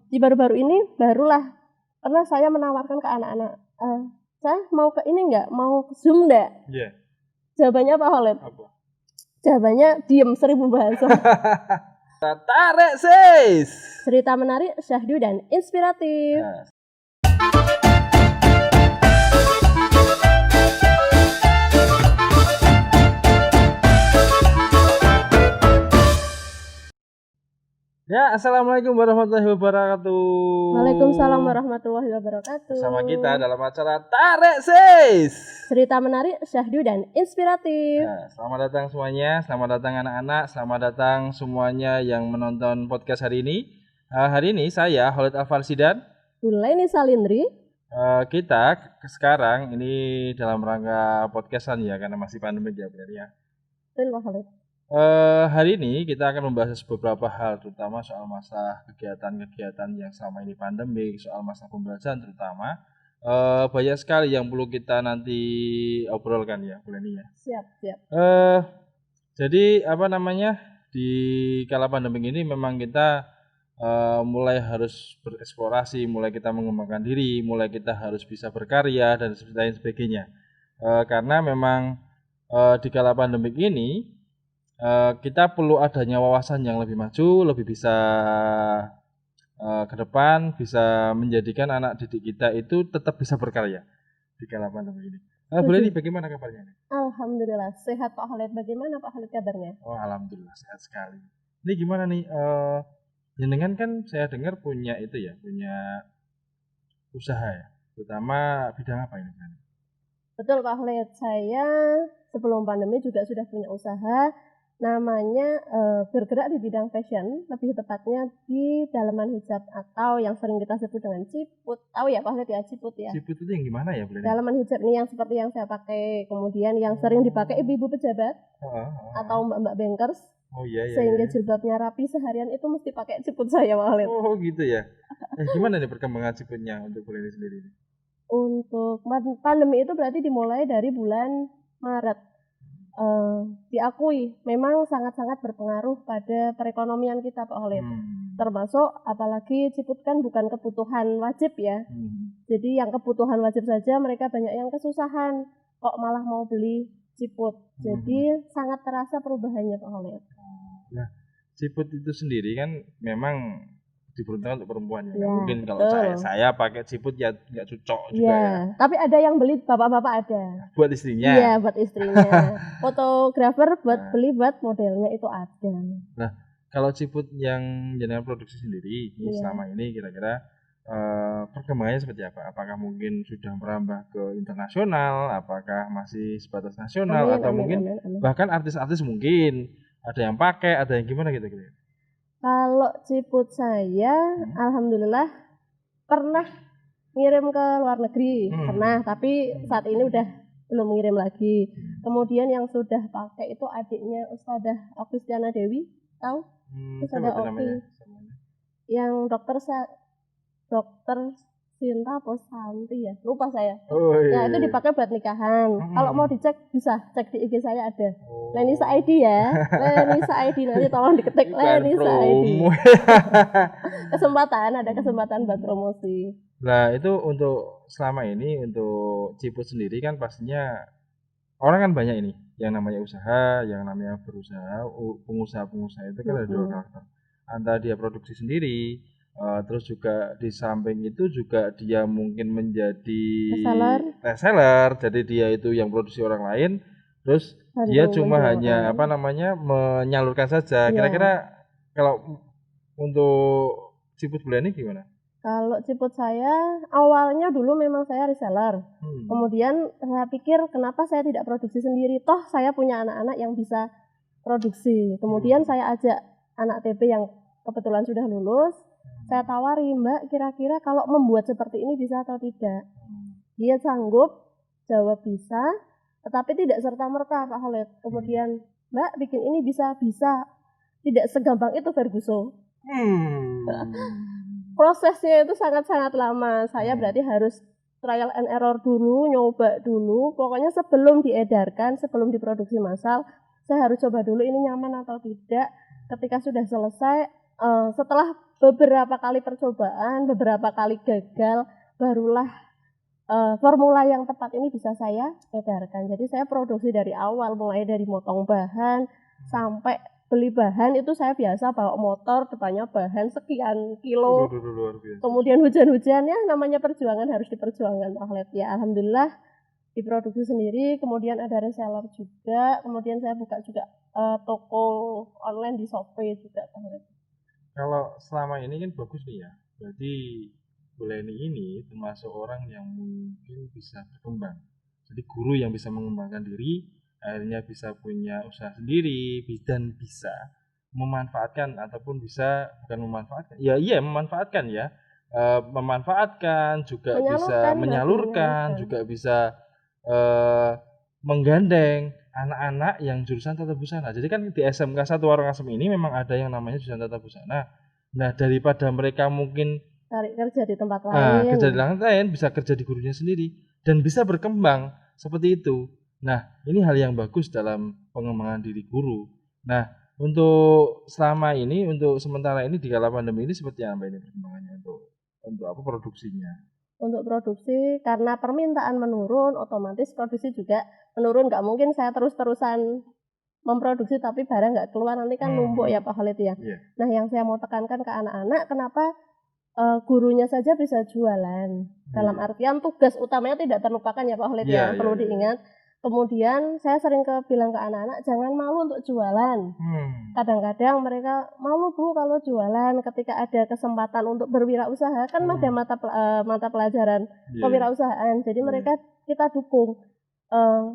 Di baru-baru ini barulah pernah saya menawarkan ke anak-anak, saya mau ke ini enggak, mau ke Zoom enggak? Iya. Jawabannya apa Khalid? Apa? Jawabannya diem 1000 bahasa. Tarik sis. Cerita menarik, syahdu dan inspiratif. Nah. Ya, assalamualaikum warahmatullahi wabarakatuh. Waalaikumsalam warahmatullahi wabarakatuh. Bersama kita dalam acara Tarik Sis. Cerita menarik, syahdu dan inspiratif. Nah, selamat datang semuanya, selamat datang anak-anak, selamat datang semuanya yang menonton podcast hari ini. Hari ini saya Khalid Alfarsidan, Hulaini Salindri. Kita sekarang ini dalam rangka podcastan ya, karena masih pandemi ya benar ya. Betul Pak Khalid. Hari ini kita akan membahas beberapa hal, terutama soal masa kegiatan-kegiatan yang selama ini pandemi, soal masa pembelajaran terutama. Banyak sekali yang perlu kita nanti obrolkan ya, boleh nih ya. Siap. Jadi di kala pandemi ini memang kita mulai harus bereksplorasi, mulai kita mengembangkan diri, mulai kita harus bisa berkarya dan lain sebagainya. Karena memang di kala pandemi ini kita perlu adanya wawasan yang lebih maju, lebih bisa ke depan, bisa menjadikan anak didik kita itu tetap bisa berkarya di kala pandemi ini. Boleh nih, bagaimana kabarnya? Alhamdulillah sehat Pak Khalid. Bagaimana Pak Khalid kabarnya? Oh, alhamdulillah sehat sekali. Ini gimana nih? Jenengan kan saya dengar punya usaha ya, terutama bidang apa ini? Betul Pak Khalid, saya sebelum pandemi juga sudah punya usaha. Namanya bergerak di bidang fashion, lebih tepatnya di dalaman hijab atau yang sering kita sebut dengan ciput. Tahu ya Pak Khalid ya, ciput ya? Ciput itu yang gimana ya? Dalaman hijab ini yang seperti yang saya pakai, kemudian yang sering dipakai ibu-ibu pejabat atau mbak-mbak bankers. Oh iya. Sehingga jilbabnya rapi seharian itu mesti pakai ciput saya Pak Khalid. Oh gitu ya. Gimana nih perkembangan ciputnya untuk bulan ini sendiri? Untuk pandemi itu berarti dimulai dari bulan Maret. Diakui memang sangat-sangat berpengaruh pada perekonomian kita Pak Khalid. Termasuk apalagi ciput kan bukan kebutuhan wajib ya. Jadi yang kebutuhan wajib saja mereka banyak yang kesusahan kok malah mau beli ciput. Jadi sangat terasa perubahannya Pak Khalid. Nah, ciput itu sendiri kan memang diperuntukkan untuk perempuan ya. Mungkin kalau saya pakai ciput ya nggak cocok juga ya. Tapi ada yang beli bapak-bapak ada. Buat istrinya. Iya, buat istrinya. Fotografer buat beli buat modelnya itu ada. Nah, kalau ciput yang jenengan produksi sendiri selama ini kira-kira perkembangannya seperti apa? Apakah mungkin sudah merambah ke internasional? Apakah masih sebatas nasional? Amin. Bahkan artis-artis mungkin ada yang pakai, ada yang gimana gitu? Kalau ciput saya, alhamdulillah pernah ngirim ke luar negeri, pernah, tapi saat ini udah belum ngirim lagi. Kemudian yang sudah pakai itu adiknya Ustadzah Okristiana Dewi, tahu? Ustadzah Okri, yang dokter Sinta apa Santi ya, lupa saya. Nah itu dipakai buat nikahan. Kalau mau dicek bisa cek di IG saya ada. Lenisa ID ya, Lenisa ID nanti tolong diketik Lenisa ID. Ada kesempatan buat promosi. Nah itu untuk selama ini untuk ciput sendiri kan pastinya orang kan banyak ini yang namanya usaha, yang namanya berusaha, pengusaha itu kan ada dua karakter. Antara dia produksi sendiri, terus juga di samping itu juga dia mungkin menjadi reseller, jadi dia itu yang produksi orang lain, terus dia cuma hanya menyalurkan saja. Kira-kira kalau untuk ciput bulan ini gimana? Kalau ciput saya awalnya dulu memang saya reseller, kemudian saya pikir kenapa saya tidak produksi sendiri, toh saya punya anak-anak yang bisa produksi. Kemudian saya ajak anak TP yang kebetulan sudah lulus. Saya tawari, Mbak, kira-kira kalau membuat seperti ini bisa atau tidak? Dia sanggup, jawab bisa, tetapi tidak serta-merta Pak Khalid. Kemudian, Mbak, bikin ini bisa. Tidak segampang itu Ferguson. Prosesnya itu sangat-sangat lama. Saya berarti harus trial and error dulu, nyoba dulu. Pokoknya sebelum diedarkan, sebelum diproduksi massal, saya harus coba dulu ini nyaman atau tidak. Ketika sudah selesai, Setelah beberapa kali percobaan, beberapa kali gagal, barulah formula yang tepat ini bisa saya edarkan. Jadi saya produksi dari awal, mulai dari motong bahan sampai beli bahan itu saya biasa bawa motor, depannya bahan sekian kilo. Luar biasa. Kemudian hujan-hujan, ya namanya perjuangan harus diperjuangkan Pak Khalid. Ya alhamdulillah diproduksi sendiri, kemudian ada reseller juga, kemudian saya buka juga toko online di Shopee juga Pak Khalid. Kalau selama ini kan bagus nih ya, berarti Bu Leni ini termasuk orang yang mungkin bisa berkembang. Jadi guru yang bisa mengembangkan diri, akhirnya bisa punya usaha sendiri dan bisa memanfaatkan ataupun bisa bukan memanfaatkan, memanfaatkan ya, memanfaatkan juga bisa menyalurkan, juga bisa menggandeng anak-anak yang jurusan tata busana. Jadi kan di SMK 1 Warangasem ini memang ada yang namanya jurusan tata busana. Nah, daripada mereka mungkin cari kerja di tempat lain, kerja di tempat lain, bisa kerja di gurunya sendiri dan bisa berkembang seperti itu. Nah, ini hal yang bagus dalam pengembangan diri guru. Nah, untuk selama ini, untuk sementara ini di kala pandemi ini seperti apa ini perkembangannya untuk apa produksinya? Untuk produksi, karena permintaan menurun, otomatis produksi juga menurun. Nggak mungkin saya terus-terusan memproduksi tapi barang nggak keluar, nanti kan numpuk ya Pak Khalid ya. Yeah. Nah, yang saya mau tekankan ke anak-anak, kenapa gurunya saja bisa jualan. Dalam artian tugas utamanya tidak terlupakan ya Pak Khalid ya, perlu diingat. Kemudian saya sering bilang ke anak-anak, jangan malu untuk jualan. Kadang-kadang mereka malu Bu kalau jualan, ketika ada kesempatan untuk berwirausaha, kan ada mata pelajaran kewirausahaan. Jadi mereka kita dukung.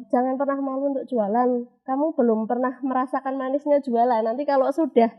Jangan pernah malu untuk jualan. Kamu belum pernah merasakan manisnya jualan. Nanti kalau sudah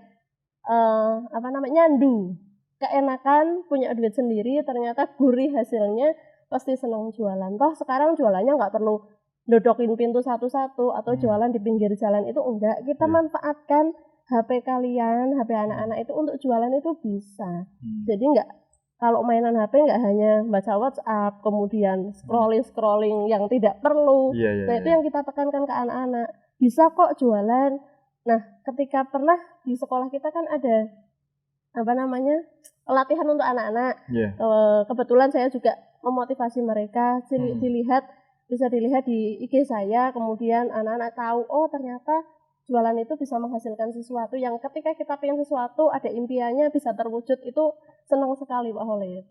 nyandu, keenakan, punya duit sendiri, ternyata gurih hasilnya, pasti senang jualan. Toh sekarang jualannya nggak perlu dodokin pintu satu-satu atau jualan di pinggir jalan, itu enggak. Kita manfaatkan HP kalian, HP anak-anak itu untuk jualan itu bisa. Jadi enggak, kalau mainan HP enggak hanya baca WhatsApp, kemudian scrolling yang tidak perlu. Nah itu yang kita tekankan ke anak-anak. Bisa kok jualan. Nah ketika pernah di sekolah kita kan ada pelatihan untuk anak-anak. Kebetulan saya juga memotivasi mereka, bisa dilihat di IG saya, kemudian anak-anak tahu, oh ternyata jualan itu bisa menghasilkan sesuatu yang ketika kita pengen sesuatu, ada impiannya bisa terwujud, itu senang sekali Pak Khalid.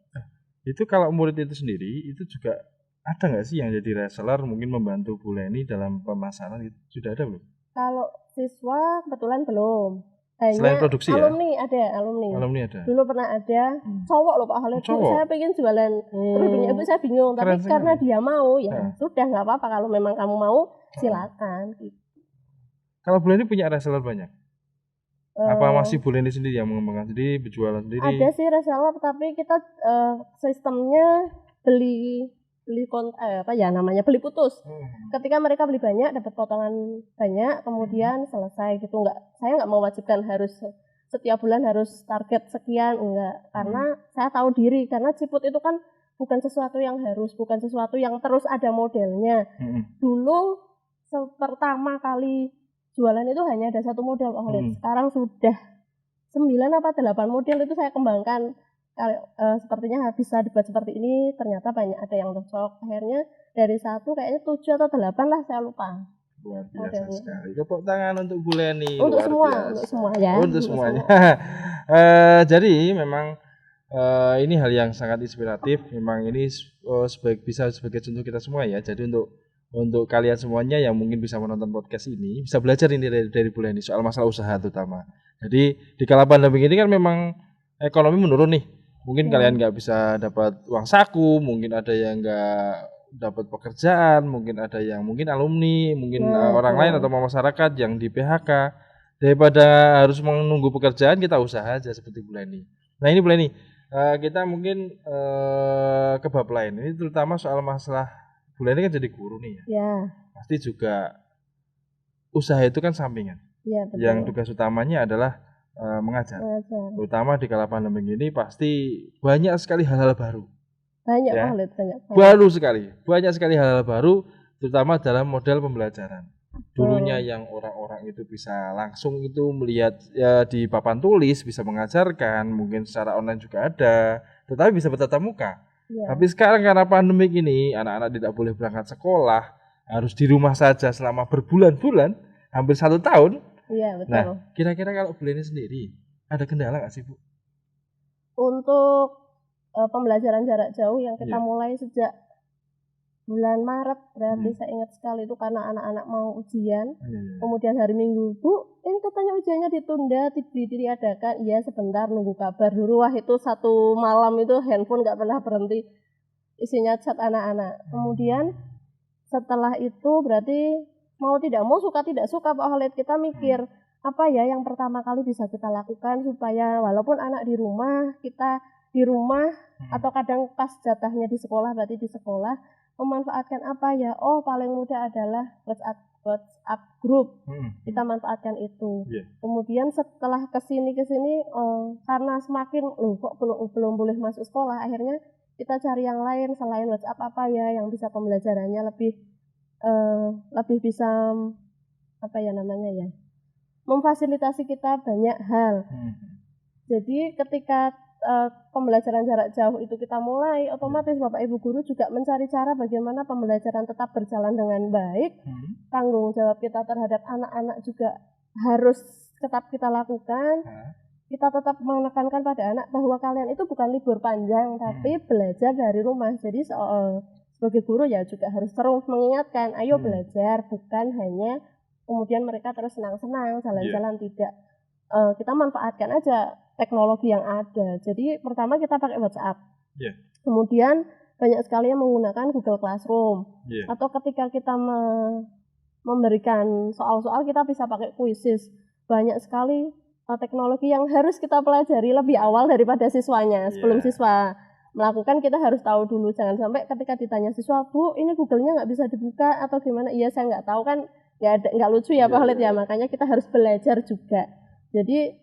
Itu kalau murid itu sendiri, itu juga ada nggak sih yang jadi reseller, mungkin membantu Bu Leni dalam pemasaran, itu sudah ada belum? Kalau siswa kebetulan belum. Selain produksi alumni ada. Alumni ada. Dulu pernah ada cowok loh Pak Khalid. Saya pengen jualan kerudungnya, Ibu saya bingung, tapi karena dia mau ya sudah, nggak apa-apa, kalau memang kamu mau silakan. Kalau Bu Leni punya reseller banyak? Apa masih Bu Leni sendiri yang mengembangkan sendiri, berjualan sendiri? Ada sih reseller, tapi kita sistemnya beli beli putus. Ketika mereka beli banyak, dapat potongan banyak, kemudian selesai gitu. Saya nggak mewajibkan harus setiap bulan harus target sekian, enggak. Karena saya tahu diri, karena Ciput itu kan bukan sesuatu yang harus, bukan sesuatu yang terus ada modelnya. Dulu pertama kali jualan itu hanya ada 1 model Pak Khalid. Sekarang sudah 9 apa 8 model itu saya kembangkan. Sepertinya bisa dibuat seperti ini, ternyata banyak ada yang cocok. Akhirnya dari 1 kayaknya 7 atau 8 lah, saya lupa. Luar biasa sekali. Tepuk tangan untuk Bu Leni. Untuk semua ya. Untuk semuanya. Jadi memang ini hal yang sangat inspiratif. Memang ini bisa sebagai contoh kita semua ya. Jadi untuk kalian semuanya yang mungkin bisa menonton podcast ini, bisa belajar ini dari Bu Leni soal masalah usaha terutama. Jadi di kala pandemi ini kan memang ekonomi menurun nih. Mungkin kalian nggak bisa dapat uang saku, mungkin ada yang nggak dapat pekerjaan, mungkin ada yang mungkin alumni, mungkin orang lain atau masyarakat yang di PHK. Daripada harus menunggu pekerjaan, kita usaha aja seperti Bu Leni. Nah ini Bu Leni, kita mungkin ke bab lain. Ini terutama soal masalah Bu Leni kan jadi guru nih ya. Pasti juga usaha itu kan sampingan. Yang tugas utamanya adalah mengajar. Terutama di kala pandemi ini pasti banyak sekali hal-hal baru. Banyak sekali hal-hal baru, terutama dalam model pembelajaran. Dulunya yang orang-orang itu bisa langsung itu melihat ya, di papan tulis, bisa mengajarkan, mungkin secara online juga ada, tetapi bisa bertatap muka. Ya. Tapi sekarang karena pandemik ini, anak-anak tidak boleh berangkat sekolah, harus di rumah saja selama berbulan-bulan, hampir 1 tahun. Iya, betul. Nah, kira-kira kalau Bu Leni sendiri, ada kendala nggak sih, Bu? Untuk pembelajaran jarak jauh yang kita mulai sejak bulan Maret, berarti saya ingat sekali itu karena anak-anak mau ujian. Kemudian hari Minggu, Bu, ini katanya ujiannya ditunda, ditiadakan. Iya, sebentar nunggu kabar dulu. Wah, itu 1 malam itu handphone nggak pernah berhenti isinya chat anak-anak. Kemudian setelah itu berarti mau tidak mau, suka tidak suka Pak Khalid, kita mikir apa ya yang pertama kali bisa kita lakukan supaya walaupun anak di rumah, kita di rumah atau kadang pas jatahnya di sekolah, berarti di sekolah memanfaatkan apa ya? Oh, paling mudah adalah WhatsApp grup. Kita manfaatkan itu. Kemudian setelah kesini karena semakin kok belum boleh masuk sekolah, akhirnya kita cari yang lain selain WhatsApp apa ya yang bisa pembelajarannya lebih bisa apa ya namanya ya, memfasilitasi kita banyak hal. Jadi ketika pembelajaran jarak jauh itu kita mulai, otomatis Bapak Ibu guru juga mencari cara bagaimana pembelajaran tetap berjalan dengan baik. Tanggung jawab kita terhadap anak-anak juga harus tetap kita lakukan. Kita tetap menekankan pada anak bahwa kalian itu bukan libur panjang, tapi belajar dari rumah. Jadi sebagai guru ya juga harus terus mengingatkan, ayo belajar, bukan hanya kemudian mereka terus senang-senang jalan-jalan, tidak. Kita manfaatkan aja teknologi yang ada. Jadi pertama kita pakai WhatsApp. Kemudian banyak sekali yang menggunakan Google Classroom. Atau ketika kita memberikan soal-soal, kita bisa pakai quizzes. Banyak sekali teknologi yang harus kita pelajari lebih awal daripada siswanya. Sebelum siswa melakukan, kita harus tahu dulu. Jangan sampai ketika ditanya siswa, Bu, ini Google-nya nggak bisa dibuka atau gimana? Iya, saya nggak tahu, kan nggak lucu ya Pak Khalid ya. Makanya kita harus belajar juga. Jadi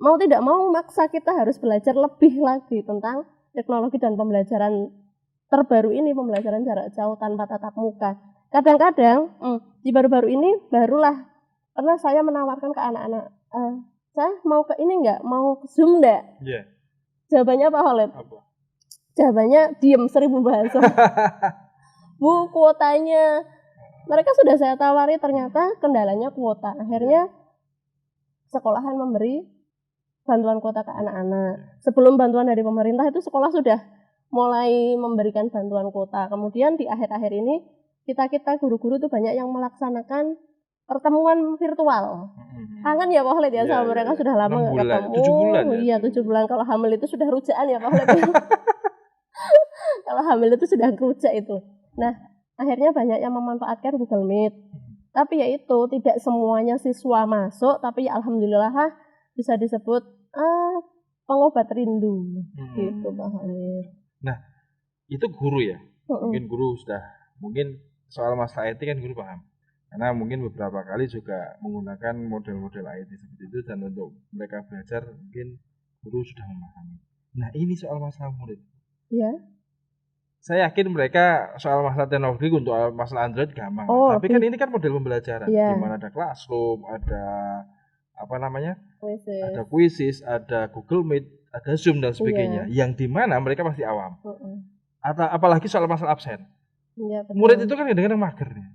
mau tidak mau maksa kita harus belajar lebih lagi tentang teknologi dan pembelajaran terbaru ini, pembelajaran jarak jauh tanpa tatap muka. Kadang-kadang di baru-baru ini barulah pernah saya menawarkan ke anak-anak, saya mau ke ini enggak, mau ke Zoom enggak? Jawabannya Pak Khalid? Jawabannya diem 1000 bahasa. Bu, kuotanya. Mereka sudah saya tawari, ternyata kendalanya kuota. Akhirnya sekolahan memberi bantuan kuota ke anak-anak. Sebelum bantuan dari pemerintah itu sekolah sudah mulai memberikan bantuan kuota. Kemudian di akhir-akhir ini kita guru-guru itu banyak yang melaksanakan pertemuan virtual. Kangen ya Pak Khalid ya sama mereka, sudah lama nggak ketemu. 7 bulan ya? Iya, 7 bulan. Kalau hamil itu sudah rujaan ya Pak Khalid. Kalau hamil itu sudah rujak itu. Nah, akhirnya banyak yang memanfaatkan Google Meet. Tapi ya itu, tidak semuanya siswa masuk, tapi ya alhamdulillah bisa disebut pengobat rindu. Gitu Pak Khalid. Nah, itu guru ya? Mungkin guru mungkin soal masalah IT kan guru paham. Karena mungkin beberapa kali juga menggunakan model-model IT seperti itu, dan untuk mereka belajar mungkin guru sudah memahami. Nah, ini soal masalah murid. Saya yakin mereka soal masalah teknologi untuk masalah Android gampang. Tapi kan ini kan model pembelajaran, di mana ada Classroom, ada ada quizzes, ada Google Meet, ada Zoom dan sebagainya, yang di mana mereka pasti awam. Atau apalagi soal masalah absen. Murid itu kan kadang-kadang mager nih.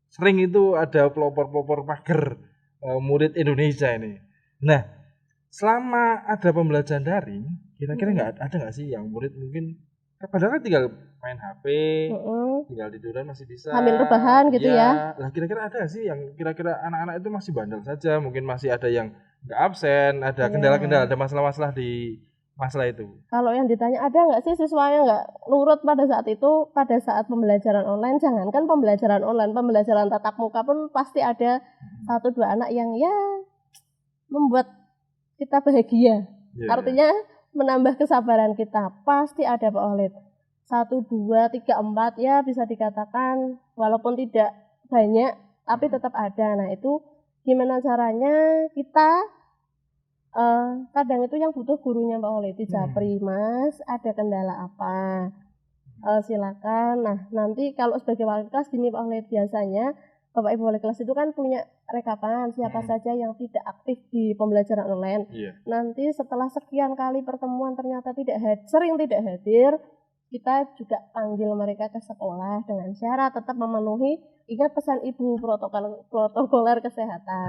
Sering itu ada pelopor-pelopor mager murid Indonesia ini. Nah, selama ada pembelajaran daring, kira-kira ada nggak sih yang murid mungkin padahal kan tinggal main HP, tinggal tiduran masih bisa. Hamil rebahan gitu ya. Lah kira-kira ada sih yang kira-kira anak-anak itu masih bandel saja, mungkin masih ada yang nggak absen, ada kendala-kendala, ada masalah-masalah di masalah itu. Kalau yang ditanya ada nggak sih siswa yang nggak nurut pada saat itu, pada saat pembelajaran online, jangankan pembelajaran online, pembelajaran tatap muka pun pasti ada 1-2 anak yang ya membuat kita bahagia. Artinya menambah kesabaran kita, pasti ada Pak Khalid. 1, 2, 3, 4 ya bisa dikatakan walaupun tidak banyak tapi tetap ada. Nah itu gimana caranya kita kadang itu yang butuh gurunya Pak Khalid, dijapri, Mas ada kendala apa, silakan. Nah nanti kalau sebagai wali kelas gini Pak Khalid, biasanya Bapak Ibu wali kelas itu kan punya rekapan siapa saja yang tidak aktif di pembelajaran online. Nanti setelah sekian kali pertemuan ternyata sering tidak hadir, kita juga panggil mereka ke sekolah dengan syarat tetap memenuhi, ingat pesan Ibu, protokoler kesehatan,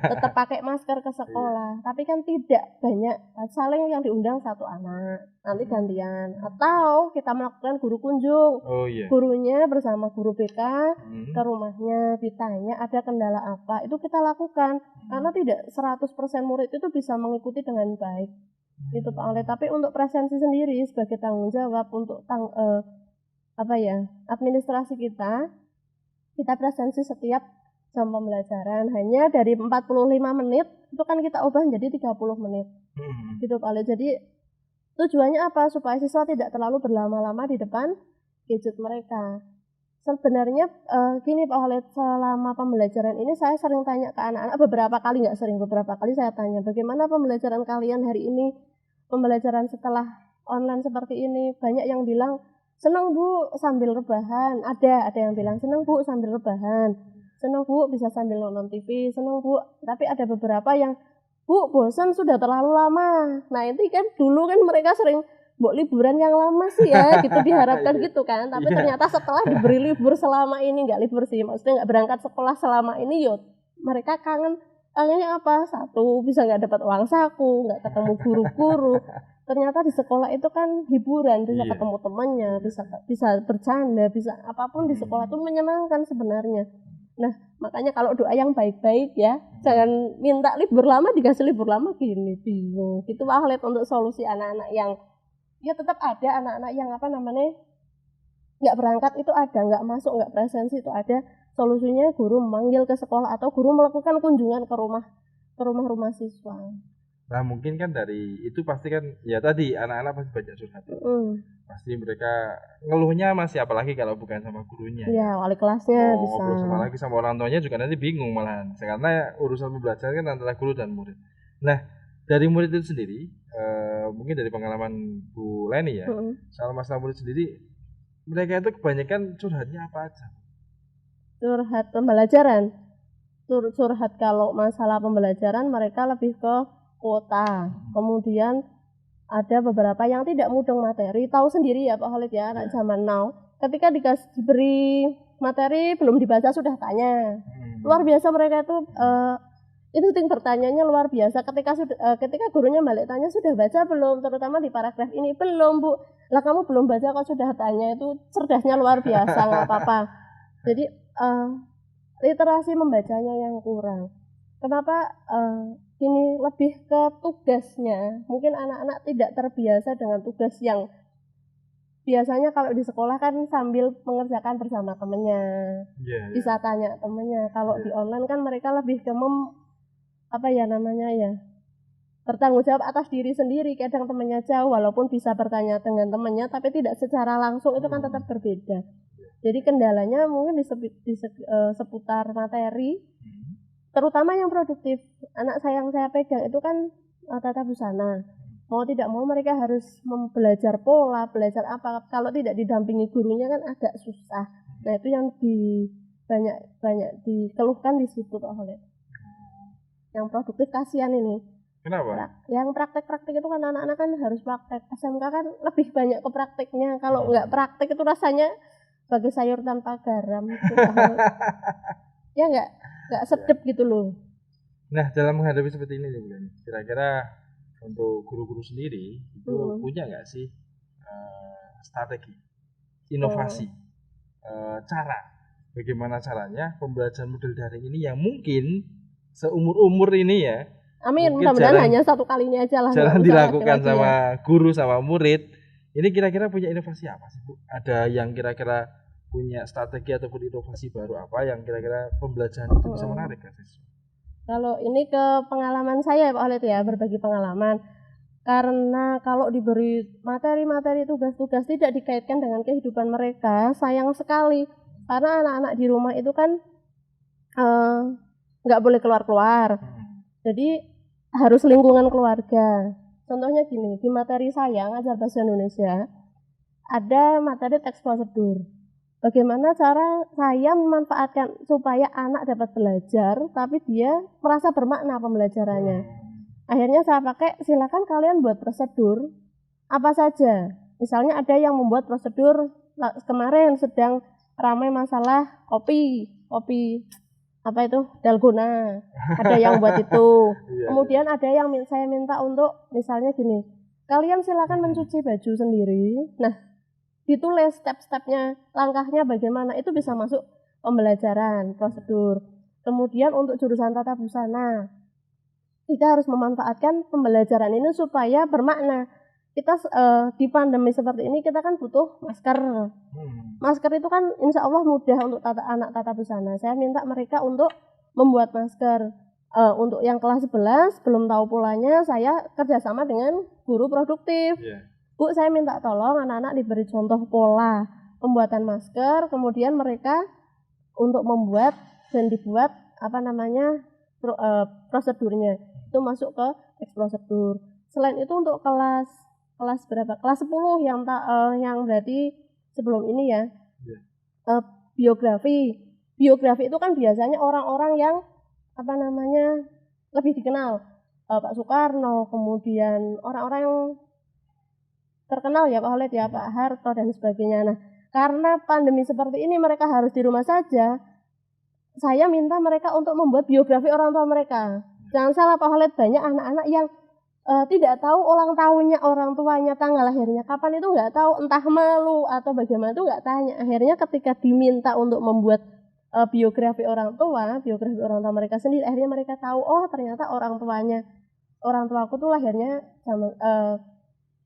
tetap pakai masker ke sekolah. Tapi kan tidak banyak, saling yang diundang satu anak, nanti gantian. Atau kita melakukan guru kunjung, gurunya bersama guru BK ke rumahnya, ditanya ada kendala apa, itu kita lakukan. Karena tidak 100% murid itu bisa mengikuti dengan baik. Itu Pak Oleh. Tapi untuk presensi sendiri sebagai tanggung jawab untuk administrasi kita presensi setiap jam pembelajaran hanya dari 45 menit itu kan kita ubah menjadi 30 menit. Gitu Pak Oleh. Jadi tujuannya apa? Supaya siswa tidak terlalu berlama-lama di depan gadget mereka. Sebenarnya gini Pak Oleh, selama pembelajaran ini saya sering tanya ke anak-anak, beberapa kali saya tanya, bagaimana pembelajaran kalian hari ini? Pembelajaran setelah online seperti ini. Banyak yang bilang senang Bu sambil rebahan, ada yang bilang senang Bu sambil rebahan, senang Bu bisa sambil nonton TV, senang Bu. Tapi ada beberapa yang Bu bosan sudah terlalu lama. Nah itu kan dulu kan mereka sering buat liburan yang lama sih ya, gitu diharapkan gitu kan. Tapi ternyata setelah diberi libur selama ini, nggak libur sih, maksudnya nggak berangkat sekolah selama ini, mereka kangennya apa? Satu, bisa nggak dapat uang saku, nggak ketemu guru-guru. Ternyata di sekolah itu kan hiburan, bisa ketemu temannya, bisa bercanda, bisa apapun di sekolah itu menyenangkan sebenarnya. Nah, makanya kalau doa yang baik-baik ya, jangan minta libur lama dikasih libur lama gini, bingung. Itu Pak untuk solusi anak-anak yang ya tetap ada anak-anak yang nggak berangkat itu ada, nggak masuk, nggak presensi itu ada. Solusinya guru memanggil ke sekolah atau guru melakukan kunjungan ke rumah siswa. Nah mungkin kan dari itu pasti kan ya tadi anak-anak pasti banyak curhat. Pasti mereka ngeluhnya masih apalagi kalau bukan sama gurunya. Iya, wali kelasnya bisa. Sama lagi sama orang tuanya juga nanti bingung malahan. Karena urusan pembelajaran kan antara guru dan murid. Nah dari murid itu sendiri, mungkin dari pengalaman Bu Leni ya, soal masalah murid sendiri, mereka itu kebanyakan curhatnya apa aja? Curhat pembelajaran. Curhat kalau masalah pembelajaran mereka lebih ke kuota. Kemudian ada beberapa yang tidak mudeng materi, tahu sendiri ya Pak Khalid ya, anak zaman now. Ketika diberi materi belum dibaca sudah tanya. Luar biasa mereka itu insting bertanyanya luar biasa. Ketika gurunya balik tanya sudah baca belum, terutama di paragraf ini belum Bu. Lah kamu belum baca kok sudah tanya, itu cerdasnya luar biasa, nggak apa-apa. Jadi literasi membacanya yang kurang. Kenapa? Ini lebih ke tugasnya. Mungkin anak-anak tidak terbiasa dengan tugas yang biasanya kalau di sekolah kan sambil mengerjakan bersama temennya, bisa tanya temennya. Kalau di online kan mereka lebih ke bertanggung jawab atas diri sendiri. Kadang temennya jauh, walaupun bisa bertanya dengan temennya, tapi tidak secara langsung, itu kan tetap berbeda. Jadi kendalanya mungkin di seputar materi, terutama yang produktif. Anak yang saya pegang itu kan tata busana. Mau tidak mau mereka harus belajar pola, belajar apa. Kalau tidak didampingi gurunya kan agak susah. Nah itu yang banyak dikeluhkan di situ Pak Khalid. Yang produktif kasihan ini. Kenapa? Yang praktek-praktek itu kan anak-anak kan harus praktek. SMK kan lebih banyak ke prakteknya. Kalau nggak praktek itu rasanya sebagai sayur tanpa garam gitu. Ya nggak sedep gitu loh. Nah dalam menghadapi seperti ini nih bukan, kira-kira untuk guru-guru sendiri itu punya nggak sih strategi, inovasi, cara bagaimana caranya pembelajaran model daring ini yang mungkin seumur-umur ini ya, amin, mudah-mudahan hanya satu kali ini aja lah, jarang dilakukan sama guru sama murid. Ini kira-kira punya inovasi apa sih Bu? Ada yang kira-kira punya strategi ataupun inovasi baru apa yang kira-kira pembelajaran itu bisa menarik kan? Kalau ini ke pengalaman saya Pak Khalid ya, berbagi pengalaman. Karena kalau diberi materi-materi tugas-tugas tidak dikaitkan dengan kehidupan mereka, sayang sekali. Karena anak-anak di rumah itu kan nggak boleh keluar-keluar. Jadi harus lingkungan keluarga. Contohnya gini, di materi saya ngajar bahasa Indonesia, ada materi teks prosedur. bagaimana cara saya memanfaatkan supaya anak dapat belajar tapi dia merasa bermakna pembelajarannya. Akhirnya saya pakai, silakan kalian buat prosedur apa saja. Misalnya ada yang membuat prosedur, kemarin sedang ramai masalah kopi apa itu, dalgona, ada yang buat itu. Kemudian ada yang saya minta untuk misalnya gini, kalian silakan mencuci baju sendiri. Nah, ditulis step-stepnya, langkahnya bagaimana, itu bisa masuk pembelajaran, prosedur. Kemudian untuk jurusan tata busana, kita harus memanfaatkan pembelajaran ini supaya bermakna. Kita di pandemi seperti ini kita kan butuh masker. Masker itu kan insya Allah mudah untuk anak tata busana. Saya minta mereka untuk membuat masker. Untuk yang kelas 11 belum tahu polanya, saya kerjasama dengan guru produktif. Bu, saya minta tolong anak-anak diberi contoh pola pembuatan masker, kemudian mereka untuk membuat dan dibuat prosedurnya itu masuk ke prosedur. Selain itu untuk kelas berapa? Kelas 10 yang berarti sebelum ini ya. Biografi itu kan biasanya orang-orang yang lebih dikenal, Pak Soekarno, kemudian orang-orang yang terkenal ya, Pak Khalid ya, Pak Harto dan sebagainya. Nah, karena pandemi seperti ini mereka harus di rumah saja, saya minta mereka untuk membuat biografi orang tua mereka. Jangan salah Pak Khalid, banyak anak-anak yang tidak tahu ulang tahunnya orang tuanya, tanggal lahirnya kapan itu nggak tahu, entah malu atau bagaimana itu nggak tanya. Akhirnya ketika diminta untuk membuat biografi orang tua mereka sendiri, akhirnya mereka tahu, oh ternyata orang tuaku tuh lahirnya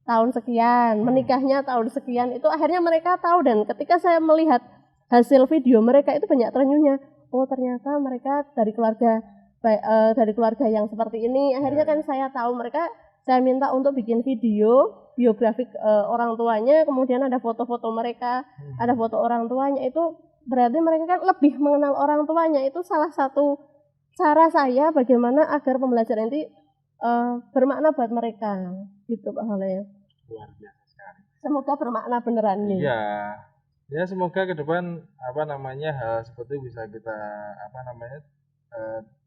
tahun sekian, menikahnya tahun sekian. Itu akhirnya mereka tahu, dan ketika saya melihat hasil video mereka itu banyak terenyuhnya. Oh ternyata mereka dari keluarga yang seperti ini. Akhirnya kan saya tahu mereka, saya minta untuk bikin video biografi orang tuanya, kemudian ada foto-foto mereka, ada foto orang tuanya. Itu berarti mereka kan lebih mengenal orang tuanya. Itu salah satu cara saya bagaimana agar pembelajaran ini bermakna buat mereka, gitu Pak Khalid. Luar biasa sekali. Semoga bermakna beneran nih. Iya, ya semoga ke depan hal seperti itu bisa kita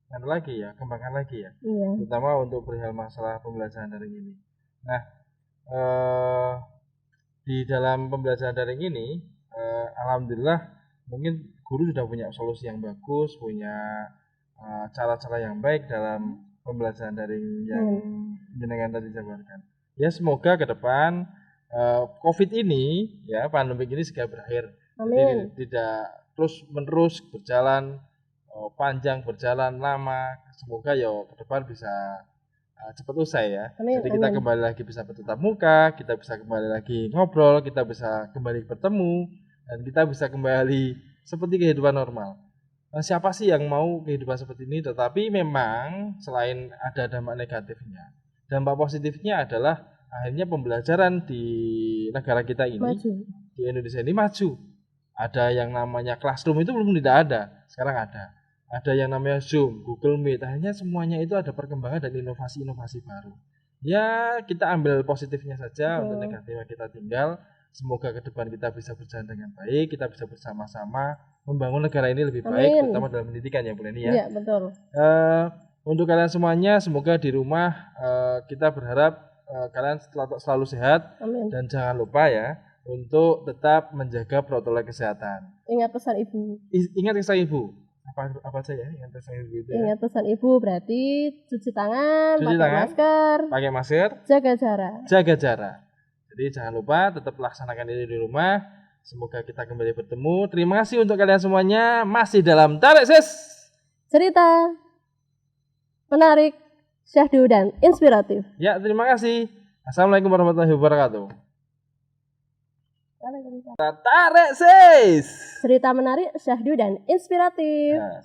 kembangkan lagi ya. Iya. Terutama untuk perihal masalah pembelajaran daring ini. Nah, di dalam pembelajaran daring ini, alhamdulillah mungkin guru sudah punya solusi yang bagus, punya cara-cara yang baik dalam pembelajaran daring yang jenengan tadi jabarkan. Ya semoga ke depan COVID ini ya, pandemi ini segera berakhir. Amin. Jadi tidak terus menerus berjalan panjang, berjalan lama. Semoga ya ke depan bisa cepat usai ya. Amin. Jadi kita kembali lagi bisa bertatap muka, kita bisa kembali lagi ngobrol, kita bisa kembali bertemu, dan kita bisa kembali seperti kehidupan normal. Siapa sih yang mau kehidupan seperti ini? Tetapi memang selain ada dampak negatifnya, dampak positifnya adalah akhirnya pembelajaran di negara kita ini, di Indonesia ini maju. Ada yang namanya classroom itu belum tidak ada, sekarang ada. Ada yang namanya Zoom, Google Meet, akhirnya semuanya itu ada perkembangan dan inovasi-inovasi baru. Ya kita ambil positifnya saja, untuk negatifnya kita tinggal. Semoga ke depan kita bisa berjalan dengan baik, kita bisa bersama-sama membangun negara ini lebih baik, terutama dalam pendidikan ya Bu Leni ya. Iya betul. Untuk kalian semuanya, semoga di rumah kita berharap kalian selalu sehat. Amin. Dan jangan lupa ya untuk tetap menjaga protokol kesehatan. Ingat pesan ibu. Ingat pesan ibu. Apa saja? Ingat pesan ibu itu. Ya? Ingat pesan ibu berarti cuci tangan, pakai masker, jaga jarak. Jadi jangan lupa tetap laksanakan ini di rumah. Semoga kita kembali bertemu. Terima kasih untuk kalian semuanya. Masih dalam Tarik Sis, cerita menarik, syahdu dan inspiratif. Ya, terima kasih. Assalamualaikum warahmatullahi wabarakatuh. Tarik Sis, cerita menarik, syahdu dan inspiratif. Yes.